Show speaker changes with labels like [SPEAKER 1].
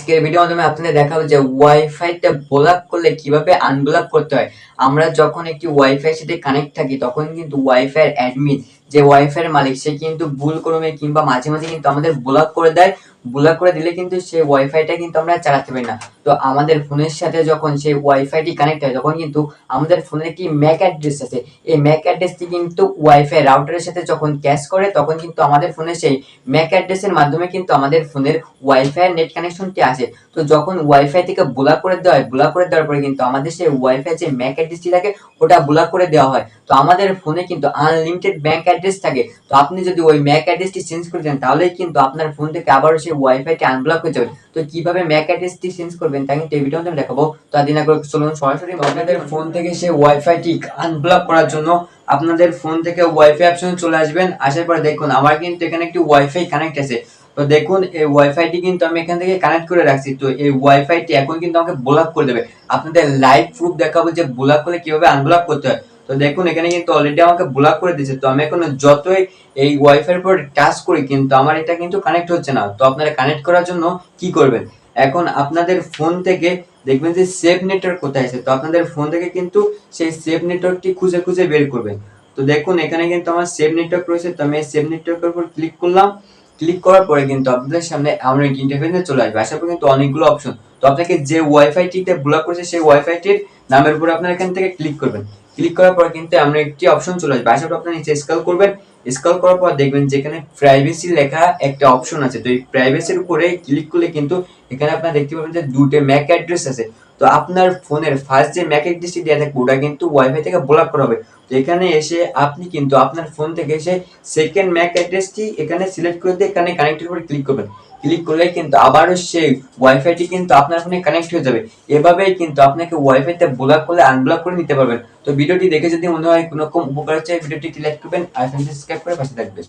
[SPEAKER 1] আজকের ভিডিওর মাধ্যমে আপনাদের দেখাবো যে ওয়াইফাইটা ব্লক করলে কিভাবে আনব্লক করতে হয়। আমরা যখন একটি ওয়াইফাইয়ের সাথে কানেক্ট থাকি তখন কিন্তু ওয়াইফাইয়ের অ্যাডমিন যে ওয়াইফাইয়ের মালিক সে কিন্তু ভুল ক্রমে কিংবা মাঝে মাঝে কিন্তু আমাদের ব্লক করে দেয়। ব্লক করে দিলে কিন্তু সেই ওয়াইফাইটা কিন্তু আমরা চালাতে পারি না। তো আমাদের ফোনের সাথে যখন সেই ওয়াইফাইটি কানেক্ট হয় তখন কিন্তু আমাদের ফোনে একটি ম্যাক অ্যাড্রেস আছে। এই ম্যাক অ্যাড্রেসটি কিন্তু ওয়াইফাই রাউটারের সাথে যখন ক্যাশ করে তখন কিন্তু আমাদের ফোনে সেই ম্যাক অ্যাড্রেসের মাধ্যমে কিন্তু আমাদের ফোনের ওয়াইফাই নেট কানেকশনটি আসে। তো যখন ওয়াইফাই থেকে ব্লক করে দেওয়া হয়, ব্লক করে দেওয়ার পরে কিন্তু আমাদের সেই ওয়াইফাই যে ম্যাক অ্যাড্রেসটি থাকে ওটা ব্লক করে দেওয়া হয়। তো আমাদের ফোনে কিন্তু আনলিমিটেড ব্যাংক অ্যাড্রেস থাকে। তো আপনি যদি ওই ম্যাক অ্যাড্রেসটি চেঞ্জ করে দেন তাহলেই কিন্তু আপনার ফোন থেকে আবারও সেই ওয়াইফাইটি আনব্লক হয়ে যাবে। তো কিভাবে ম্যাক অ্যাড্রেসটি চেঞ্জ করবেন তা কিন্তু এই ভিডিওতে আমি দেখাবো। তো আদিন আগে চলুন সরাসরি আপনাদের ফোন থেকে সেই ওয়াইফাইটি আনব্লক করার জন্য আপনাদের ফোন থেকে ওয়াইফাই অপশন চলে আসবেন। আসার পরে দেখুন আমার কিন্তু এখানে একটি ওয়াইফাই কানেক্ট আছে। তো দেখুন এই ওয়াইফাইটি কিন্তু আমি এখান থেকে কানেক্ট করে রাখছি। তো এই ওয়াইফাইটি এখন কিন্তু আমাকে ব্লক করে দেবে। আপনাদের লাইভ প্রুফ দেখাবো যে ব্লক করলে কিভাবে আনব্লক করতে হয়। তো দেখুন এখানে কিন্তু অলরেডি আমাকে ব্লক করে দিয়েছে। তো আমি এখন যতই এই ওয়াইফাইয়ের উপর টাচ করি কিন্তু আমার এটা কিন্তু কানেক্ট হচ্ছে না। তো আপনারা কানেক্ট করার জন্য কি করবেন, এখন আপনাদের ফোন থেকে দেখবেন যে সেভ নেটওয়ার্ক কোথায় আছে। তো আপনাদের ফোন থেকে কিন্তু সেই সেভ নেটওয়ার্কটি খুঁজে খুঁজে বের করবেন। তো দেখুন এখানে কিন্তু আমার সেভ নেটওয়ার্ক রয়েছে। তো আমি সেভ নেটওয়ার্কের উপর ক্লিক করলাম। ক্লিক করার পরে কিন্তু আপনাদের সামনে আমার ইন্টারফেসে চলে আসবে। আসার পর কিন্তু অনেকগুলো অপশন। তো আপনাকে যে ওয়াইফাইটিতে ব্লক করেছে সেই ওয়াইফাইটির নামের উপর আপনারা এখান থেকে ক্লিক করবেন। ক্লিক করার পর কিন্তু আমরা একটি অপশন চলে আসবে। আসার পর আপনারা নিচে স্ক্রল করবেন। স্ক্রল করার পর দেখবেন যেখানে প্রাইভেসি লেখা একটা অপশন আছে। তো এই প্রাইভেসির উপরে ক্লিক করলে কিন্তু এখানে আপনারা দেখতে পাবেন যে দুটো ম্যাক অ্যাড্রেস আছে। তো আপনার ফোনের ফার্স্ট যে ম্যাক অ্যাড্রেসটি দেওয়া থাকবে ওটা কিন্তু ওয়াইফাই থেকে ব্লক করা হবে। তো এখানে এসে আপনি কিন্তু আপনার ফোন থেকে এসে সেকেন্ড ম্যাক অ্যাড্রেসটি এখানে সিলেক্ট করে দিয়ে এখানে কানেক্টের উপর ক্লিক করবেন। ক্লিক করলে কিন্তু আবারও সেই ওয়াইফাইটি কিন্তু আপনার ফোনে কানেক্ট হয়ে যাবে। এভাবেই কিন্তু আপনাকে ওয়াইফাইতে ব্লক করলে আনব্লক করে নিতে পারবেন। তো ভিডিওটি দেখে যদি মনে হয় কোনো রকম উপকার হচ্ছে ভিডিওটি লাইক করবেন আর সাবস্ক্রাইব করে পাশে থাকবেন।